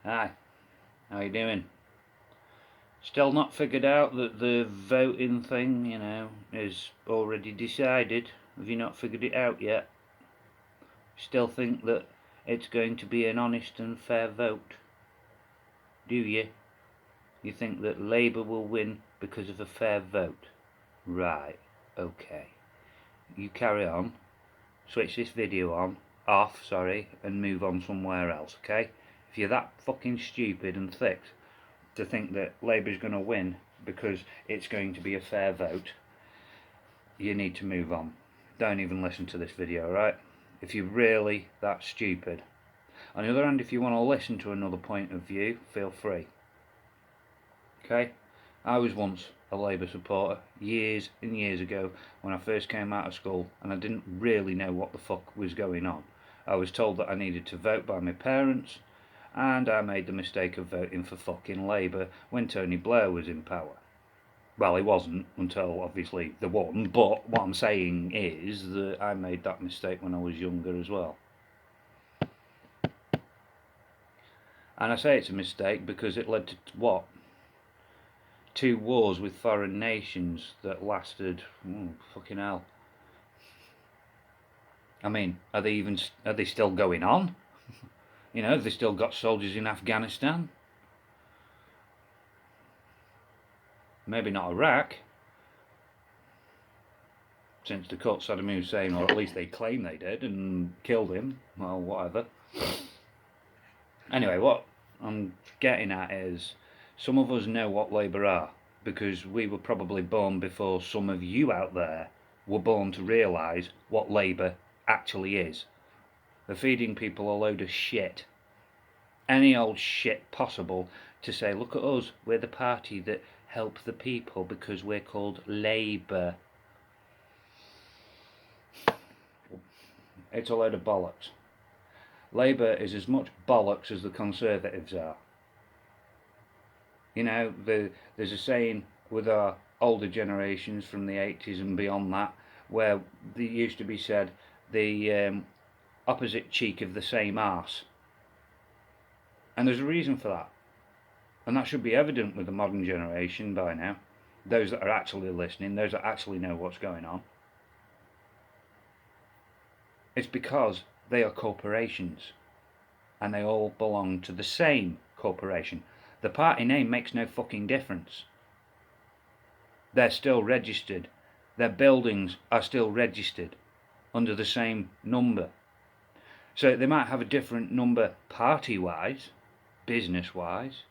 Hi, how you doing? Still not figured out that the voting thing, is already decided? Have you not figured it out yet? Still think that it's going to be an honest and fair vote? Do you? You think that Labour will win because of a fair vote? Right, okay. You carry on, switch this video off, and move on somewhere else, okay? If you're that fucking stupid and thick to think that Labour's going to win because it's going to be a fair vote, you need to move on. Don't even listen to this video, right? If you're really that stupid. On the other hand, if you want to listen to another point of view, feel free. Okay? I was once a Labour supporter, years and years ago, when I first came out of school, and I didn't really know what the fuck was going on. I was told that I needed to vote by my parents, and I made the mistake of voting for fucking Labour when Tony Blair was in power. Well, he wasn't until obviously they won, but what I'm saying is that I made that mistake when I was younger as well. And I say it's a mistake because it led to what? 2 wars with foreign nations that lasted, fucking hell. I mean, are they still going on? Have they still got soldiers in Afghanistan? Maybe not Iraq, since they caught Saddam Hussein, or at least they claim they did, and killed him. Well, whatever. Anyway, what I'm getting at is, some of us know what Labour are, because we were probably born before some of you out there were born to realise what Labour actually is. They're feeding people a load of shit. Any old shit possible to say, look at us, we're the party that help the people because we're called Labour. It's a load of bollocks. Labour is as much bollocks as the Conservatives are. There's a saying with our older generations from the 80s and beyond that, where it used to be said, the opposite cheek of the same arse. And there's a reason for that. And that should be evident with the modern generation by now. Those that are actually listening, those that actually know what's going on. It's because they are corporations. And they all belong to the same corporation. The party name makes no fucking difference. They're still registered. Their buildings are still registered under the same number. So they might have a different number party-wise, business-wise,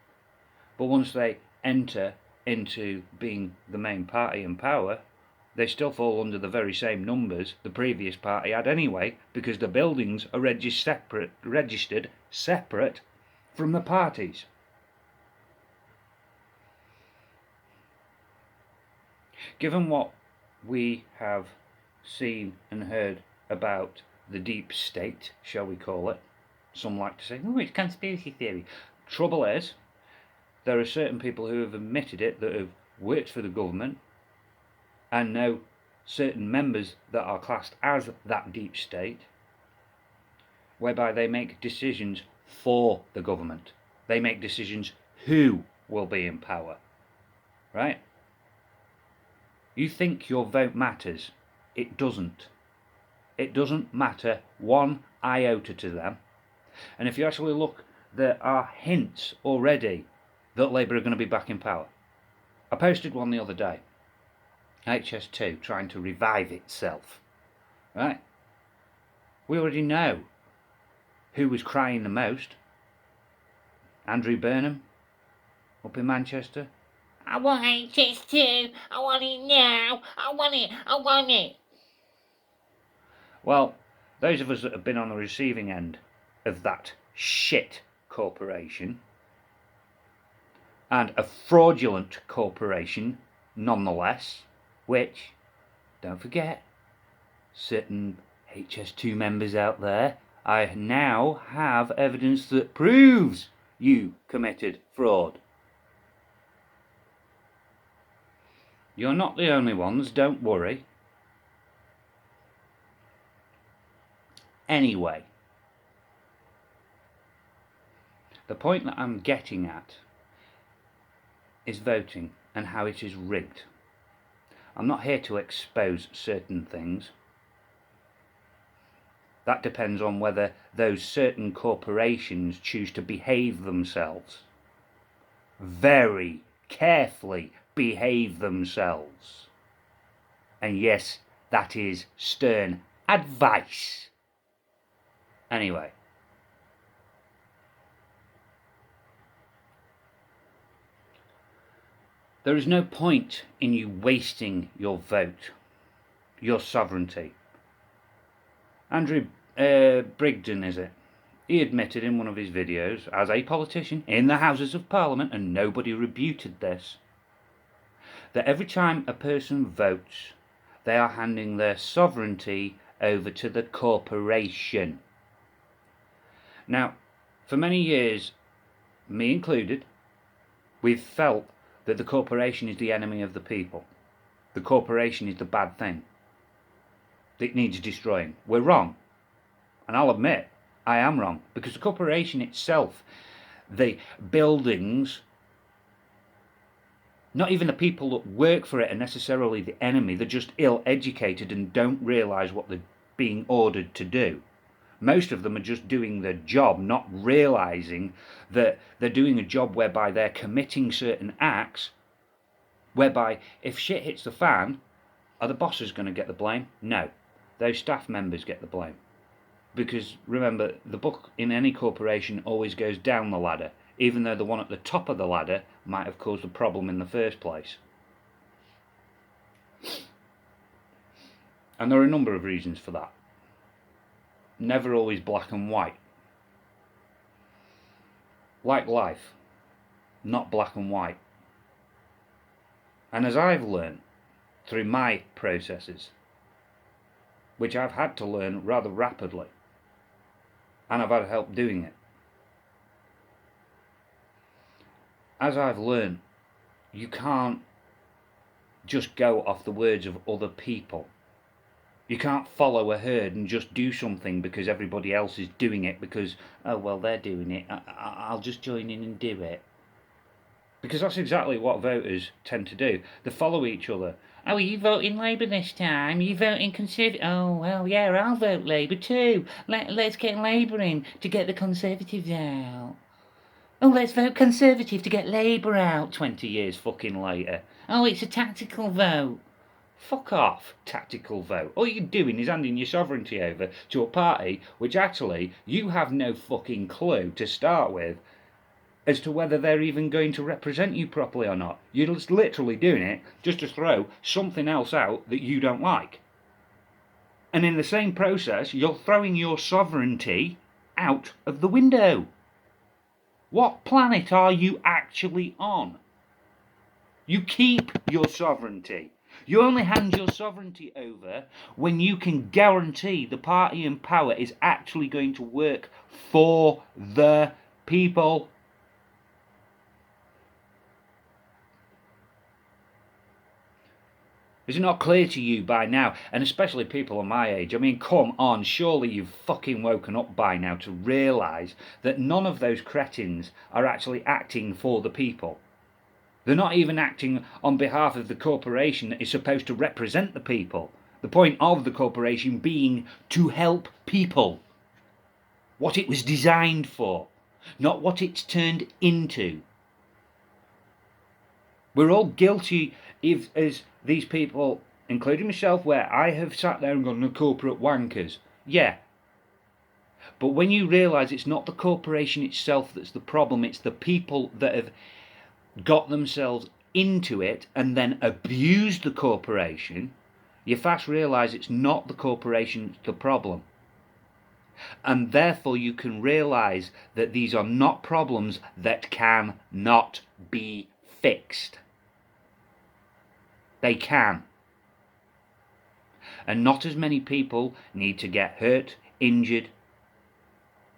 but once they enter into being the main party in power, they still fall under the very same numbers the previous party had anyway, because the buildings are registered separate from the parties. Given what we have seen and heard about the deep state, shall we call it, some like to say, oh, it's conspiracy theory. Trouble is, there are certain people who have admitted it, that have worked for the government, and know certain members that are classed as that deep state, whereby they make decisions for the government. They make decisions who will be in power, right? You think your vote matters. It doesn't. It doesn't matter one iota to them. And if you actually look, there are hints already that Labour are going to be back in power. I posted one the other day. HS2 trying to revive itself. Right? We already know who was crying the most. Andrew Burnham, up in Manchester. I want HS2. I want it now. I want it. Well, those of us that have been on the receiving end of that shit corporation, and a fraudulent corporation nonetheless, which, don't forget, certain HS2 members out there, I now have evidence that proves you committed fraud. You're not the only ones, don't worry. Anyway, The point that I'm getting at is voting and how it is rigged. I'm not here to expose certain things. That depends on whether those certain corporations choose to behave themselves. Very carefully behave themselves. And yes, that is stern advice. Anyway. There is no point in you wasting your vote, your sovereignty. Andrew Brigden, is it? He admitted in one of his videos, as a politician in the Houses of Parliament, and nobody rebuted this, that every time a person votes, they are handing their sovereignty over to the corporation. Now, for many years, me included, we've felt that the corporation is the enemy of the people. The corporation is the bad thing. It needs destroying. We're wrong. And I'll admit, I am wrong. Because the corporation itself, the buildings, not even the people that work for it are necessarily the enemy. They're just ill-educated and don't realise what they're being ordered to do. Most of them are just doing their job, not realising that they're doing a job whereby they're committing certain acts, whereby if shit hits the fan, are the bosses going to get the blame? No. Those staff members get the blame. Because remember, the buck in any corporation always goes down the ladder, even though the one at the top of the ladder might have caused the problem in the first place. And there are a number of reasons for that. Never always black and white. Like life, not black and white. And as I've learned through my processes, which I've had to learn rather rapidly, and I've had help doing it, as I've learned, you can't just go off the words of other people. You can't follow a herd and just do something because everybody else is doing it because, oh, well, they're doing it, I'll just join in and do it. Because that's exactly what voters tend to do. They follow each other. Oh, are you voting Labour this time? Are you voting Conservative? Oh, well, yeah, I'll vote Labour too. Let's get Labour in to get the Conservatives out. Oh, let's vote Conservative to get Labour out. 20 years fucking later. Oh, it's a tactical vote. Fuck off, tactical vote. All you're doing is handing your sovereignty over to a party which actually you have no fucking clue to start with as to whether they're even going to represent you properly or not. You're just literally doing it just to throw something else out that you don't like. And in the same process, you're throwing your sovereignty out of the window. What planet are you actually on? You keep your sovereignty. You only hand your sovereignty over when you can guarantee the party in power is actually going to work for the people. Is it not clear to you by now, and especially people of my age? I mean, come on, surely you've fucking woken up by now to realise that none of those cretins are actually acting for the people. They're not even acting on behalf of the corporation that is supposed to represent the people. The point of the corporation being to help people. What it was designed for, not what it's turned into. We're all guilty as these people, including myself, where I have sat there and gone, the corporate wankers. Yeah. But when you realise it's not the corporation itself that's the problem, it's the people that have got themselves into it and then abused the corporation, you fast realise it's not the corporation that's the problem. And therefore you can realise that these are not problems that can not be fixed. They can. And not as many people need to get hurt, injured,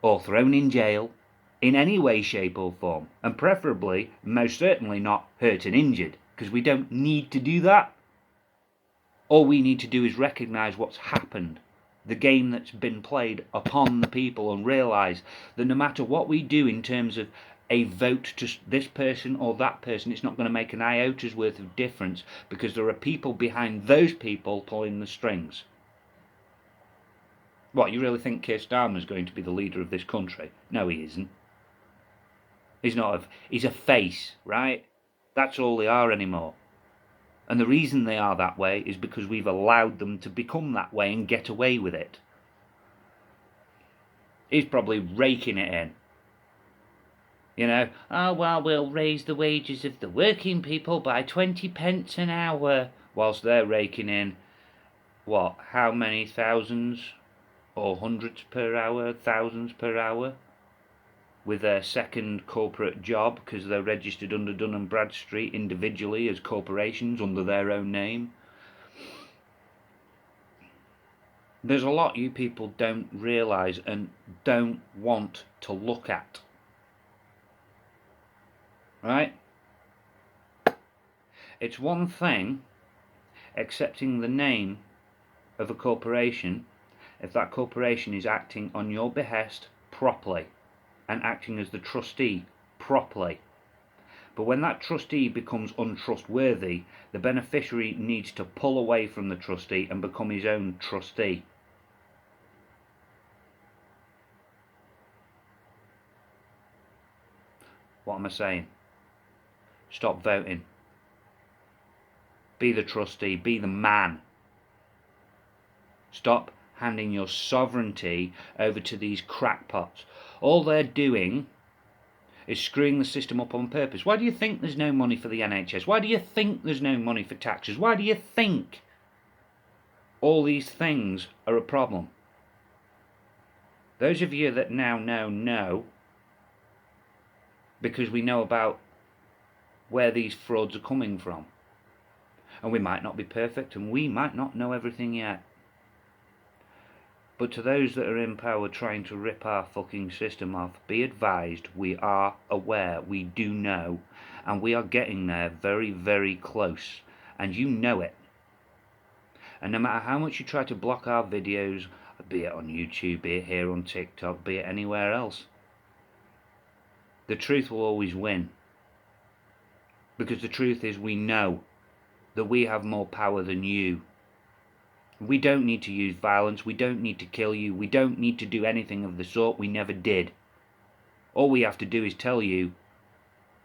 or thrown in jail in any way, shape or form, and preferably, most certainly not hurt and injured, because we don't need to do that. All we need to do is recognise what's happened, the game that's been played upon the people and realise that no matter what we do in terms of a vote to this person or that person, it's not going to make an iota's worth of difference, because there are people behind those people pulling the strings. What, you really think Keir Starmer's going to be the leader of this country? No, he isn't. He's a face, right? That's all they are anymore. And the reason they are that way is because we've allowed them to become that way and get away with it. He's probably raking it in. You know, oh, well, we'll raise the wages of the working people by 20 pence an hour, whilst they're raking in, what, how many thousands or hundreds per hour, thousands per hour, with their second corporate job because they're registered under Dun & Bradstreet individually as corporations under their own name. There's a lot you people don't realise and don't want to look at. Right? It's one thing accepting the name of a corporation if that corporation is acting on your behest properly and acting as the trustee properly. But when that trustee becomes untrustworthy, the beneficiary needs to pull away from the trustee and become his own trustee. What am I saying? Stop voting. Be the trustee, be the man. Stop handing your sovereignty over to these crackpots. All they're doing is screwing the system up on purpose. Why do you think there's no money for the NHS? Why do you think there's no money for taxes? Why do you think all these things are a problem? Those of you that now know, because we know about where these frauds are coming from. And we might not be perfect, and we might not know everything yet. But to those that are in power trying to rip our fucking system off, be advised, we are aware, we do know, and we are getting there very, very close, and you know it. And no matter how much you try to block our videos, be it on YouTube, be it here on TikTok, be it anywhere else, the truth will always win. Because the truth is, we know that we have more power than you. We don't need to use violence, we don't need to kill you, we don't need to do anything of the sort, we never did. All we have to do is tell you,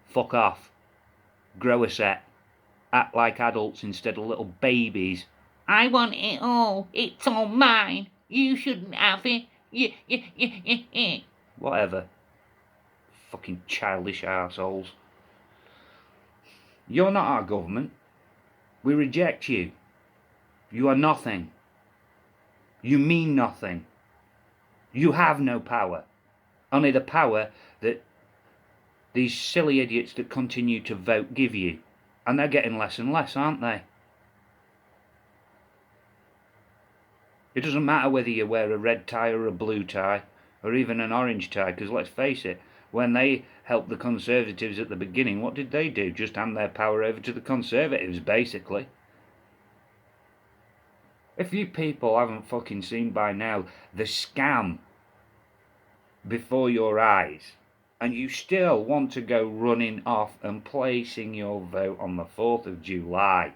fuck off, grow a set, act like adults instead of little babies. I want it all, it's all mine, you shouldn't have it, Whatever. Fucking childish arseholes. You're not our government. We reject you. You are nothing. You mean nothing. You have no power. Only the power that these silly idiots that continue to vote give you. And they're getting less and less, aren't they? It doesn't matter whether you wear a red tie or a blue tie, or even an orange tie, because let's face it, when they helped the Conservatives at the beginning, what did they do? Just hand their power over to the Conservatives, basically. If you people haven't fucking seen by now the scam before your eyes, and you still want to go running off and placing your vote on the 4th of July,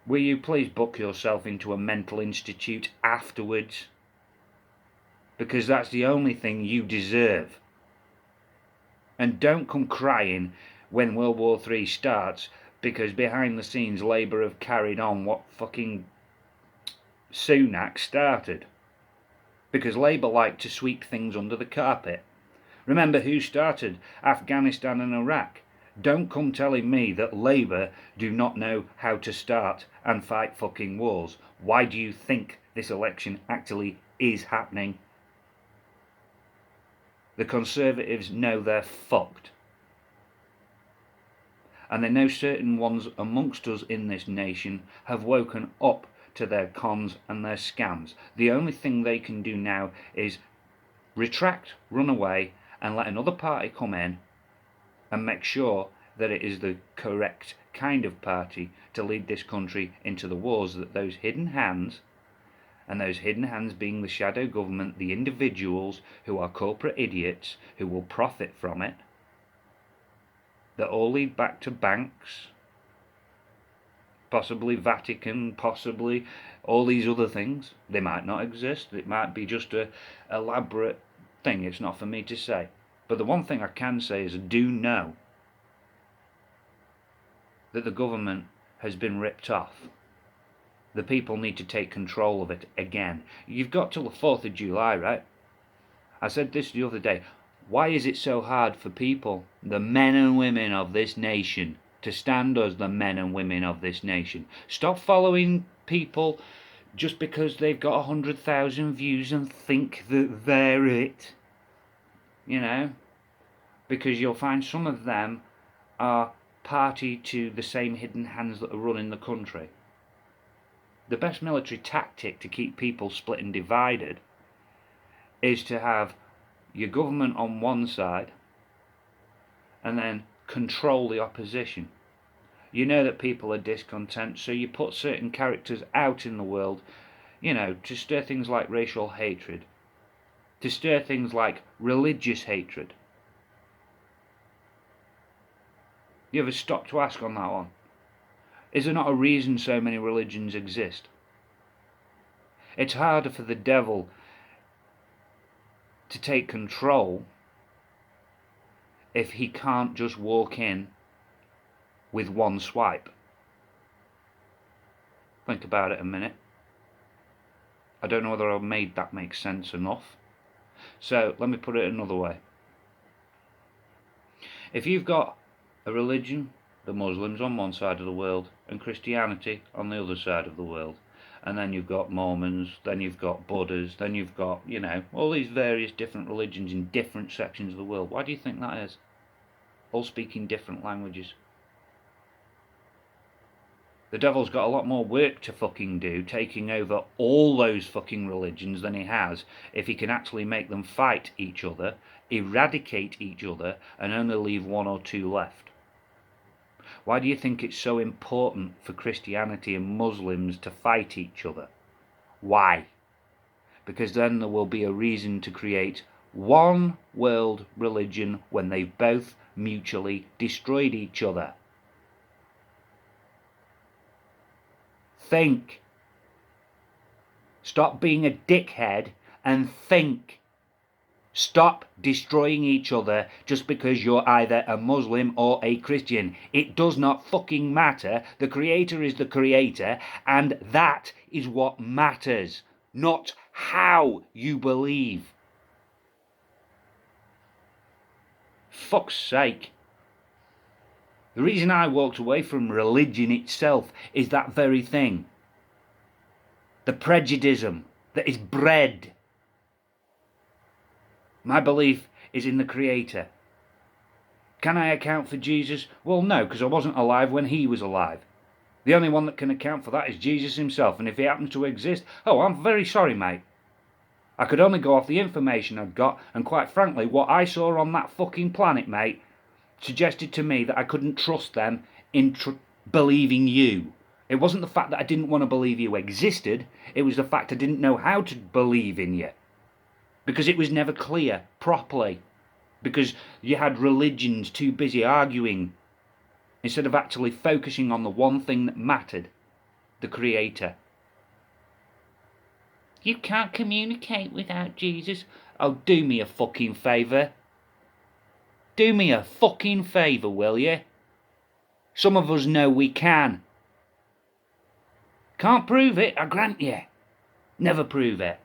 will you please book yourself into a mental institute afterwards? Because that's the only thing you deserve. And don't come crying when World War III starts, because behind the scenes Labour have carried on what fucking Sunak started. Because Labour like to sweep things under the carpet. Remember who started Afghanistan and Iraq? Don't come telling me that Labour do not know how to start and fight fucking wars. Why do you think this election actually is happening? The Conservatives know they're fucked. And they know certain ones amongst us in this nation have woken up to their cons and their scams. The only thing they can do now is retract, run away, and let another party come in and make sure that it is the correct kind of party to lead this country into the wars that those hidden hands And those hidden hands being the shadow government, the individuals who are corporate idiots who will profit from it, that all lead back to banks, possibly Vatican, possibly all these other things. They might not exist. It might be just a elaborate thing. It's not for me to say. But the one thing I can say is I do know that the government has been ripped off. The people need to take control of it again. You've got till the 4th of July, right? I said this the other day. Why is it so hard for people, the men and women of this nation, to stand as the men and women of this nation? Stop following people just because they've got 100,000 views and think that they're it. You know? Because you'll find some of them are party to the same hidden hands that are running the country. The best military tactic to keep people split and divided is to have your government on one side and then control the opposition. You know that people are discontent, so you put certain characters out in the world, you know, to stir things like racial hatred, to stir things like religious hatred. You ever stop to ask on that one? Is there not a reason so many religions exist? It's harder for the devil to take control if he can't just walk in with one swipe. Think about it a minute. I don't know whether I've made that make sense enough. So let me put it another way. If you've got a religion, the Muslims on one side of the world and Christianity on the other side of the world, and then you've got Mormons, then you've got Buddhas, then you've got, you know, all these various different religions in different sections of the world. Why do you think that is? All speaking different languages. The devil's got a lot more work to fucking do taking over all those fucking religions than he has if he can actually make them fight each other, eradicate each other, and only leave one or two left. Why do you think it's so important for Christianity and Muslims to fight each other? Why? Because then there will be a reason to create one world religion when they've both mutually destroyed each other. Think. Stop being a dickhead and think. Stop destroying each other just because you're either a Muslim or a Christian. It does not fucking matter. The Creator is the Creator, and that is what matters, not how you believe. Fuck's sake. The reason I walked away from religion itself is that very thing. The prejudice that is bred. My belief is in the Creator. Can I account for Jesus? Well, no, because I wasn't alive when he was alive. The only one that can account for that is Jesus himself, and if he happens to exist, oh, I'm very sorry, mate. I could only go off the information I'd got, and quite frankly, what I saw on that fucking planet, mate, suggested to me that I couldn't trust them in believing you. It wasn't the fact that I didn't want to believe you existed, it was the fact I didn't know how to believe in you. Because it was never clear properly. Because you had religions too busy arguing instead of actually focusing on the one thing that mattered, the Creator. You can't communicate without Jesus. Oh, do me a fucking favour. Do me a fucking favour, will you? Some of us know we can. Can't prove it, I grant you. Never prove it.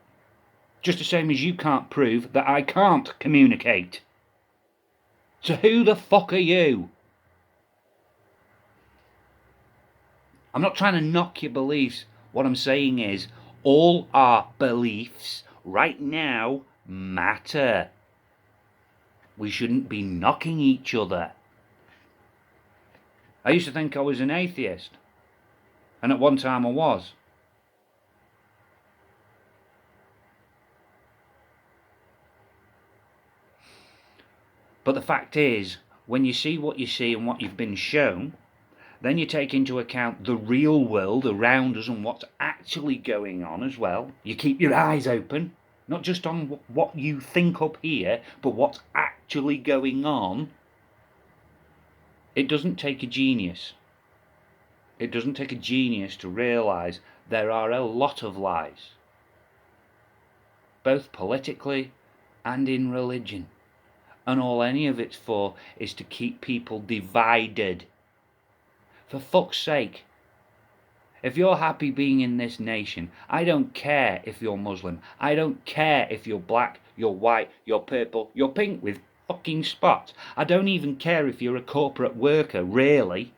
Just the same as you can't prove that I can't communicate. So who the fuck are you? I'm not trying to knock your beliefs. What I'm saying is, all our beliefs right now matter. We shouldn't be knocking each other. I used to think I was an atheist. And at one time I was. But the fact is, when you see what you see and what you've been shown, then you take into account the real world around us and what's actually going on as well. You keep your eyes open, not just on what you think up here, but what's actually going on. It doesn't take a genius. It doesn't take a genius to realise there are a lot of lies, both politically and in religion. And all any of it's for is to keep people divided. For fuck's sake. If you're happy being in this nation, I don't care if you're Muslim. I don't care if you're black, you're white, you're purple, you're pink with fucking spots. I don't even care if you're a corporate worker, really.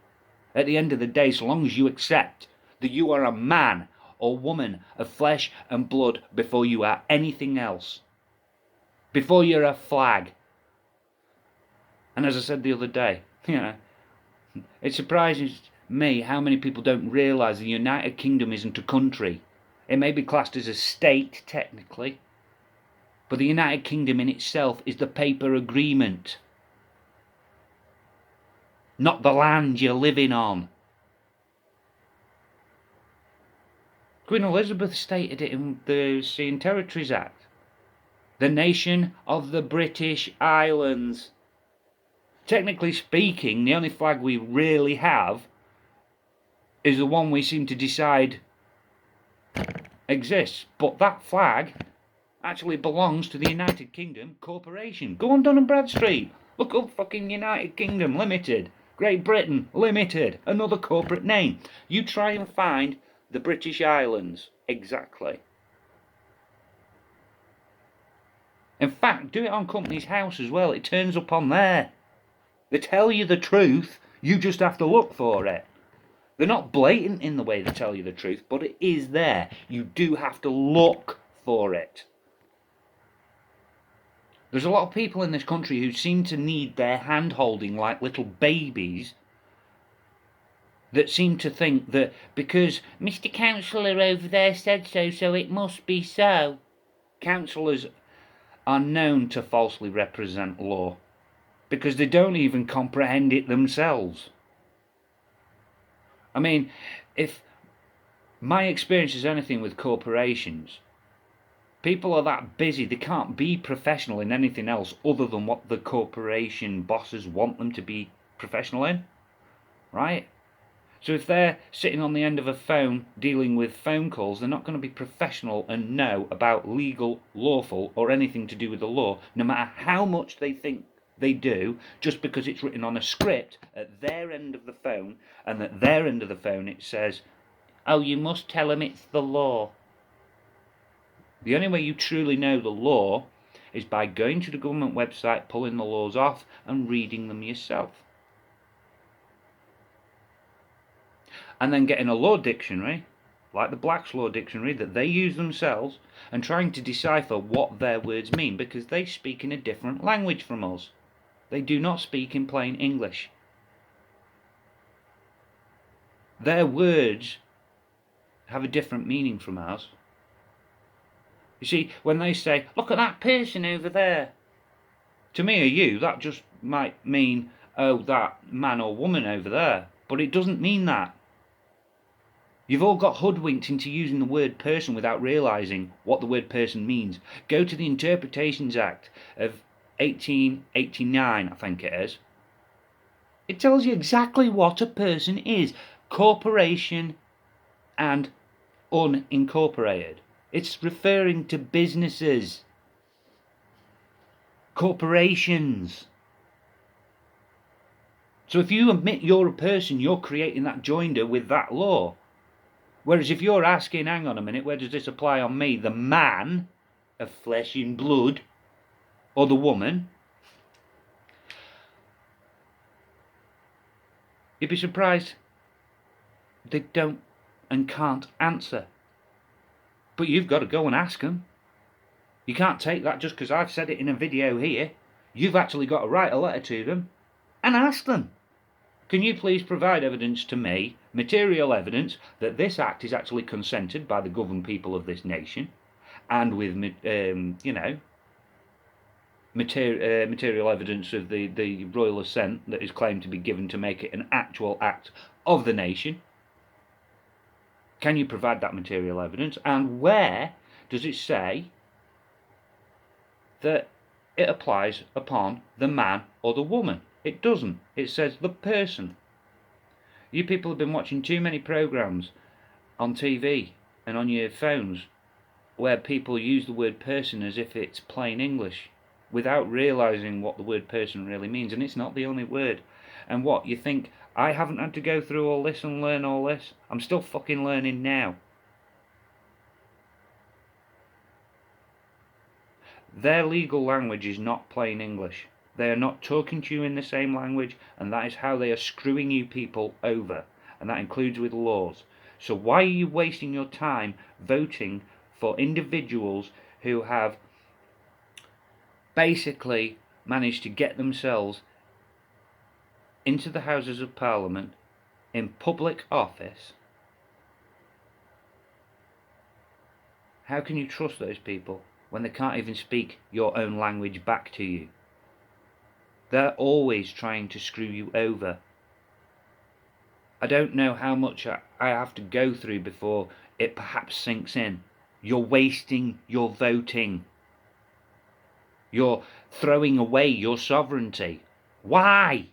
At the end of the day, so long as you accept that you are a man or woman of flesh and blood before you are anything else. Before you're a flag. And as I said the other day, it surprises me how many people don't realise the United Kingdom isn't a country. It may be classed as a state, technically, but the United Kingdom in itself is the paper agreement, not the land you're living on. Queen Elizabeth stated it in the Sea and Territories Act. The nation of the British Islands. Technically speaking, the only flag we really have is the one we seem to decide exists. But that flag actually belongs to the United Kingdom Corporation. Go on Dun & Bradstreet. Look up fucking United Kingdom Limited. Great Britain Limited. Another corporate name. You try and find the British Islands. Exactly. In fact, do it on Companies House as well. It turns up on there. They tell you the truth, you just have to look for it. They're not blatant in the way they tell you the truth, but it is there. You do have to look for it. There's a lot of people in this country who seem to need their hand-holding like little babies, that seem to think that because Mr. Councillor over there said so, so it must be so. Councillors are known to falsely represent law, because they don't even comprehend it themselves. I mean, if my experience is anything with corporations, people are that busy, they can't be professional in anything else other than what the corporation bosses want them to be professional in, right? So if they're sitting on the end of a phone dealing with phone calls, they're not going to be professional and know about legal, lawful, or anything to do with the law, no matter how much they think they do, just because it's written on a script at their end of the phone, and at their end of the phone it says, oh, you must tell them it's the law. The only way you truly know the law is by going to the government website, pulling the laws off, and reading them yourself. And then getting a law dictionary, like the Black's Law Dictionary, that they use themselves, and trying to decipher what their words mean, because they speak in a different language from us. They do not speak in plain English. Their words have a different meaning from ours. You see, when they say, look at that person over there, to me or you, that just might mean, oh, that man or woman over there. But it doesn't mean that. You've all got hoodwinked into using the word person without realising what the word person means. Go to the Interpretations Act of 1889, I think it is. It tells you exactly what a person is. Corporation and unincorporated. It's referring to businesses. Corporations. So if you admit you're a person, you're creating that joinder with that law. Whereas if you're asking, hang on a minute, where does this apply on me, the man of flesh and blood, or the woman, you'd be surprised they don't and can't answer. But you've got to go and ask them. You can't take that just because I've said it in a video here. You've actually got to write a letter to them and ask them. Can you please provide evidence to me, material evidence, that this act is actually consented by the governed people of this nation, and with, material evidence of the royal assent that is claimed to be given to make it an actual act of the nation? Can you provide that material evidence? And where does it say that it applies upon the man or the woman? It doesn't. It says the person. You people have been watching too many programs on TV and on your phones where people use the word person as if it's plain English without realising what the word person really means, and it's not the only word. And what, you think I haven't had to go through all this and learn all this? I'm still fucking learning now. Their legal language is not plain English. They are not talking to you in the same language, and that is how they are screwing you people over, and that includes with laws. So why are you wasting your time voting for individuals who have basically managed to get themselves into the Houses of Parliament in public office? How can you trust those people when they can't even speak your own language back to you? They're always trying to screw you over. I don't know how much I have to go through before it perhaps sinks in. You're wasting your voting. You're throwing away your sovereignty. Why?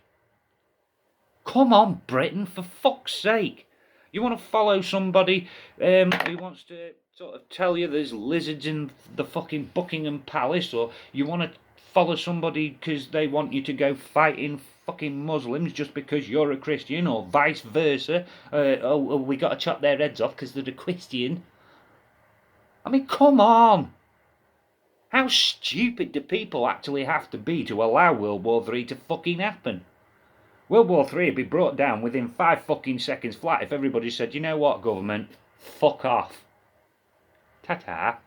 Come on, Britain, for fuck's sake. You want to follow somebody who wants to sort of tell you there's lizards in the fucking Buckingham Palace, or you want to follow somebody because they want you to go fighting fucking Muslims just because you're a Christian, or vice versa. We got to chop their heads off because they're a Christian. I mean, come on. How stupid do people actually have to be to allow World War III to fucking happen? World War III would be brought down within 5 fucking seconds flat if everybody said, you know what, government, fuck off. Ta-ta.